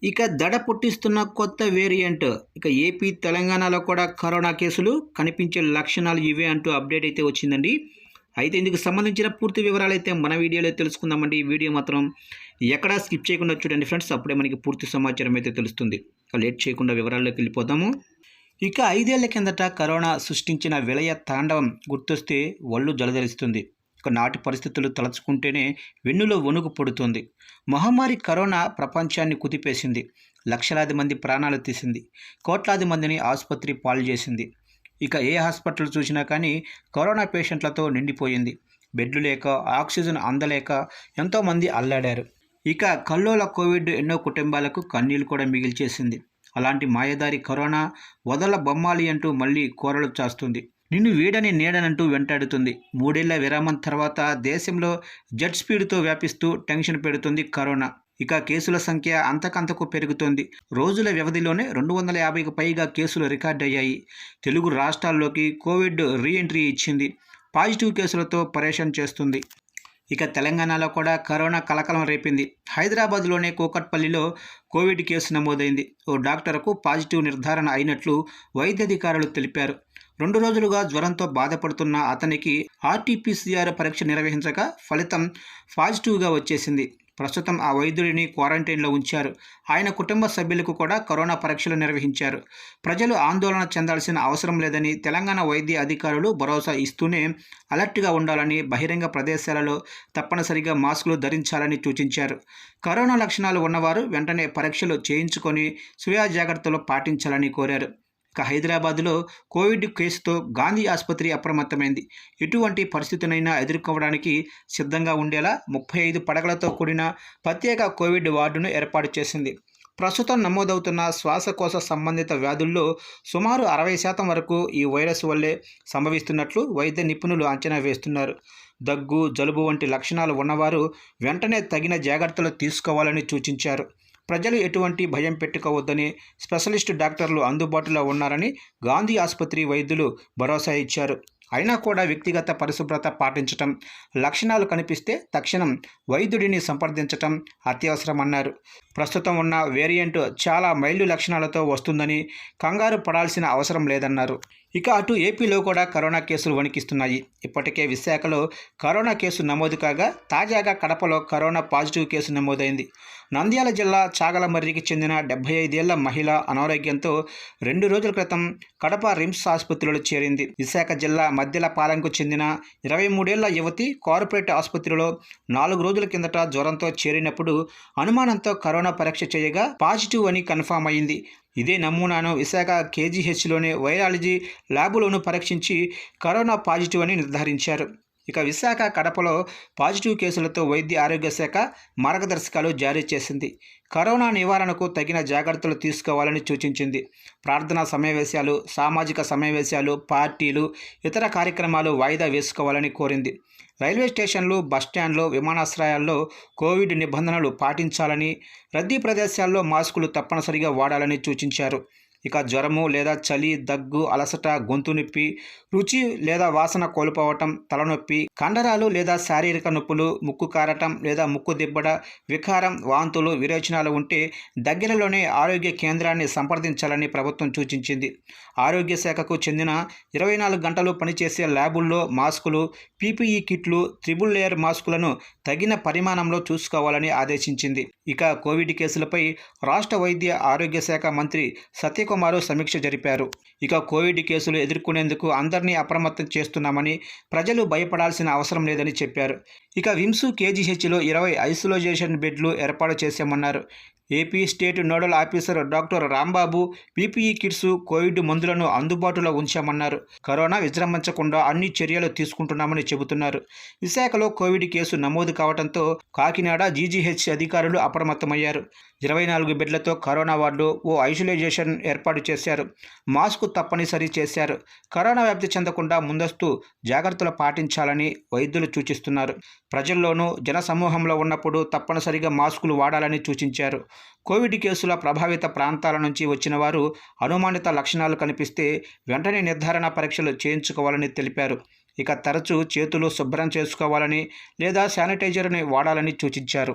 ఇక దడ పుట్టిస్తున్న కొత్త వేరియంట్ ఇక ఏపీ తెలంగాణలో కూడా కరోనా కేసులు కనిపించే లక్షణాలు ఇవే అంటూ అప్డేట్ అయితే వచ్చిందండి. అయితే ఇందుకు సంబంధించిన పూర్తి వివరాలు అయితే మన వీడియోలో తెలుసుకుందామండి. ఈ వీడియో మాత్రం ఎక్కడా స్కిప్ చేయకుండా చూడండి ఫ్రెండ్స్, అప్పుడే మనకి పూర్తి సమాచారం అయితే తెలుస్తుంది. లేట్ చేయకుండా వివరాల్లోకి వెళ్ళిపోదాము. ఇక 5 ఏళ్ల కిందట కరోనా సృష్టించిన విలయ తాండవం గుర్తొస్తే ఒళ్ళు జలధరిస్తుంది. ఇక నాటి పరిస్థితులు తలుచుకుంటేనే వెన్నులో వణుకు పడుతుంది. మహమ్మారి కరోనా ప్రపంచాన్ని కుదిపేసింది. లక్షలాది మంది ప్రాణాలు తీసింది. కోట్లాది మందిని ఆసుపత్రి పాలు చేసింది. ఇక ఏ హాస్పిటల్ చూసినా కానీ కరోనా పేషెంట్లతో నిండిపోయింది. బెడ్లు లేక, ఆక్సిజన్ అందలేక ఎంతోమంది అల్లాడారు. ఇక కల్లోల కోవిడ్ ఎన్నో కుటుంబాలకు కన్నీళ్లు కూడా మిగిల్చేసింది. అలాంటి మాయదారి కరోనా వదల బొమ్మాలి అంటూ మళ్ళీ కోరలు చాస్తుంది. నిన్ను వీడని నీడనంటూ వెంటాడుతుంది. 3 ఏళ్ల విరామం తర్వాత దేశంలో జెట్ స్పీడ్తో వ్యాపిస్తూ టెన్షన్ పెడుతుంది కరోనా. ఇక కేసుల సంఖ్య అంతకంతకు పెరుగుతోంది. రోజుల వ్యవధిలోనే 250కి పైగా కేసులు రికార్డయ్యాయి. తెలుగు రాష్ట్రాల్లోకి కోవిడ్ రీఎంట్రీ ఇచ్చింది. పాజిటివ్ కేసులతో పరేషాన్ చేస్తుంది. ఇక తెలంగాణలో కూడా కరోనా కలకలం రేపింది. హైదరాబాద్లోనే కూకట్పల్లిలో కోవిడ్ కేసు నమోదైంది. ఓ డాక్టర్కు పాజిటివ్ నిర్ధారణ అయినట్లు వైద్యాధికారులు తెలిపారు. 2 రోజులుగా జ్వరంతో బాధపడుతున్న అతనికి ఆర్టీపీసీఆర్ పరీక్ష నిర్వహించగా ఫలితం పాజిటివ్గా వచ్చేసింది. ప్రస్తుతం ఆ వైద్యుడిని క్వారంటైన్లో ఉంచారు. ఆయన కుటుంబ సభ్యులకు కూడా కరోనా పరీక్షలు నిర్వహించారు. ప్రజలు ఆందోళన చెందాల్సిన అవసరం లేదని తెలంగాణ వైద్య అధికారులు భరోసా ఇస్తూనే అలర్ట్గా ఉండాలని, బహిరంగ ప్రదేశాలలో తప్పనిసరిగా మాస్కులు ధరించాలని సూచించారు. కరోనా లక్షణాలు ఉన్నవారు వెంటనే పరీక్షలు చేయించుకొని స్వీయ జాగ్రత్తలు పాటించాలని కోరారు. ఇక హైదరాబాద్లో కోవిడ్ కేసుతో గాంధీ ఆసుపత్రి అప్రమత్తమైంది. ఎటువంటి పరిస్థితినైనా ఎదుర్కోవడానికి సిద్ధంగా ఉండేలా 35 పడకలతో కూడిన ప్రత్యేక కోవిడ్ వార్డును ఏర్పాటు చేసింది. ప్రస్తుతం నమోదవుతున్న శ్వాసకోశ సంబంధిత వ్యాధుల్లో సుమారు 60% వరకు ఈ వైరస్ వల్లే సంభవిస్తున్నట్లు వైద్య నిపుణులు అంచనా వేస్తున్నారు. దగ్గు, జలుబు వంటి లక్షణాలు ఉన్నవారు వెంటనే తగిన జాగ్రత్తలు తీసుకోవాలని సూచించారు. ప్రజలు ఎటువంటి భయం పెట్టుకోవద్దని, స్పెషలిస్ట్ డాక్టర్లు అందుబాటులో ఉన్నారని గాంధీ ఆసుపత్రి వైద్యులు భరోసా ఇచ్చారు. అయినా కూడా వ్యక్తిగత పరిశుభ్రత పాటించటం, లక్షణాలు కనిపిస్తే తక్షణం వైద్యుడిని సంప్రదించటం అత్యవసరమన్నారు. ప్రస్తుతం ఉన్న వేరియంట్ చాలా మైల్డ్ లక్షణాలతో వస్తుందని కంగారు పడాల్సిన అవసరం లేదన్నారు. ఇక అటు ఏపీలో కూడా కరోనా కేసులు వణికిస్తున్నాయి. ఇప్పటికే విశాఖలో కరోనా కేసు నమోదు కాగా తాజాగా కడపలో కరోనా పాజిటివ్ కేసు నమోదైంది. నంద్యాల జిల్లా చాగలమర్రికి చెందిన 75 ఏళ్ల మహిళ అనారోగ్యంతో 2 రోజుల క్రితం కడప రిమ్స్ ఆసుపత్రిలో చేరింది. విశాఖ జిల్లా మద్దెలపాలెంకు చెందిన 23 ఏళ్ల యువతి కార్పొరేట్ ఆసుపత్రిలో 4 రోజుల కిందట జ్వరంతో చేరినప్పుడు అనుమానంతో కరోనా పరీక్ష చేయగా పాజిటివ్ అని కన్ఫామ్ అయింది. ఇదే నమూనాను విశాఖ కేజీహెచ్లోని వైరాలజీ ల్యాబులోనూ పరీక్షించి కరోనా పాజిటివ్ అని నిర్ధారించారు. ఇక విశాఖ, కడపలో పాజిటివ్ కేసులతో వైద్య ఆరోగ్య శాఖ మార్గదర్శకాలు జారీ చేసింది. కరోనా నివారణకు తగిన జాగ్రత్తలు తీసుకోవాలని సూచించింది. ప్రార్థనా సమావేశాలు, సామాజిక సమావేశాలు, పార్టీలు, ఇతర కార్యక్రమాలు వాయిదా వేసుకోవాలని కోరింది. రైల్వే స్టేషన్లు, బస్టాండ్లు, విమానాశ్రయాల్లో కోవిడ్ నిబంధనలు పాటించాలని, రద్దీ ప్రదేశాల్లో మాస్కులు తప్పనిసరిగా వాడాలని సూచించారు. ఇక జ్వరము లేదా చలి, దగ్గు, అలసట, గొంతు నొప్పి, రుచి లేదా వాసన కోల్పోవటం, తలనొప్పి, కండరాలు లేదా శారీరక నొప్పులు, ముక్కు కారటం లేదా ముక్కు దిబ్బడ, వికారం, వాంతులు, విరేచనాలు ఉంటే దగ్గరలోనే ఆరోగ్య కేంద్రాన్ని సంప్రదించాలని ప్రభుత్వం సూచించింది. ఆరోగ్య శాఖకు చెందిన 24 గంటలు పనిచేసే ల్యాబుల్లో మాస్కులు, పీపీఈ కిట్లు, త్రిబుల్ లేయర్ మాస్కులను తగిన పరిమాణంలో చూసుకోవాలని ఆదేశించింది. ఇక కోవిడ్ కేసులపై రాష్ట్ర వైద్య ఆరోగ్య శాఖ మంత్రి సత్యకుమార్ సమీక్ష జరిపారు. ఇక కోవిడ్ కేసులు ఎదుర్కొనేందుకు అందరినీ అప్రమత్తం చేస్తున్నామని, ప్రజలు భయపడాల్సిన అవసరం లేదని చెప్పారు. ఇక విమ్స్, కేజీహెచ్లో 20 ఐసోలేషన్ బెడ్లు ఏర్పాటు చేశామన్నారు. AP state nodal officer doctor Rambabu PPE kits, Covid మందులను అందుబాటులో ఉంచామన్నారు. కరోనా విజృంభించకుండా అన్ని చర్యలు తీసుకుంటున్నామని చెబుతున్నారు. విశాఖలో కోవిడ్ కేసు నమోదు కావడంతో కాకినాడ జీజీహెచ్ అధికారులు అప్రమత్తమయ్యారు. 24 బెడ్లతో కరోనా వార్డు, ఓ ఐసోలేషన్ ఏర్పాటు చేశారు. మాస్క్ తప్పనిసరి చేశారు. కరోనా వ్యాప్తి చెందకుండా ముందస్తు జాగ్రత్తలు పాటించాలని వైద్యులు సూచిస్తున్నారు. ప్రజల్లోనూ జనసమూహంలో ఉన్నప్పుడు తప్పనిసరిగా మాస్కులు వాడాలని సూచించారు. కోవిడ్ కేసుల ప్రభావిత ప్రాంతాల నుంచి వచ్చిన వారు అనుమానిత లక్షణాలు కనిపిస్తే వెంటనే నిర్ధారణ పరీక్షలు చేయించుకోవాలని తెలిపారు. ఇక తరచూ చేతులు శుభ్రం చేసుకోవాలని లేదా శానిటైజర్ని వాడాలని సూచించారు.